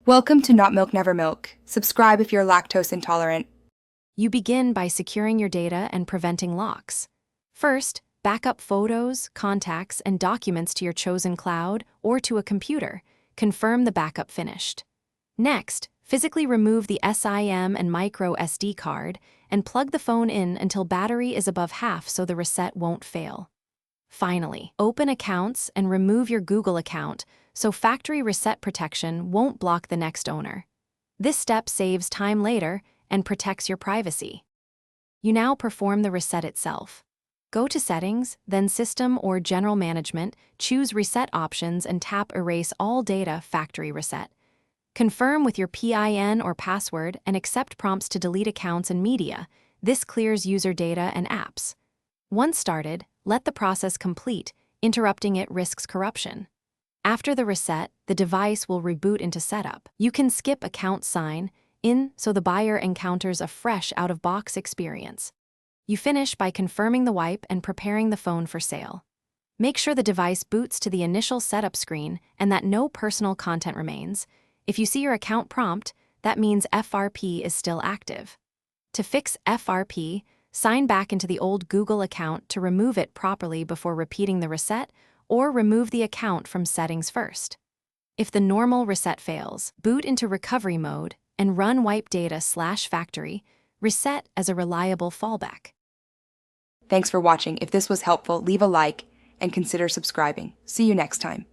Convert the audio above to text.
Welcome to Not Milk Never Milk. Subscribe if you're lactose intolerant. You begin by securing your data and preventing locks. First, back up photos, contacts, and documents to your chosen cloud or to a computer. Confirm the backup finished. Next, physically remove the SIM and micro SD card and plug the phone in until battery is above half so the reset won't fail. Finally, open accounts and remove your Google account so factory reset protection won't block the next owner. This step saves time later and protects your privacy. You now perform the reset itself. Go to Settings, then System or General Management, choose Reset options and tap Erase all data factory reset. Confirm with your PIN or password and accept prompts to delete accounts and media. This clears user data and apps. Once started, let the process complete. Interrupting it risks corruption. After the reset, the device will reboot into setup. You can skip account sign in so the buyer encounters a fresh out-of-box experience. You finish by confirming the wipe and preparing the phone for sale. Make sure the device boots to the initial setup screen and that no personal content remains. If you see your account prompt, that means FRP is still active. To fix FRP, sign back into the old Google account to remove it properly before repeating the reset, or remove the account from settings first. If the normal reset fails, boot into recovery mode and run wipe data/factory, reset as a reliable fallback. Thanks for watching. If this was helpful, leave a like and consider subscribing. See you next time.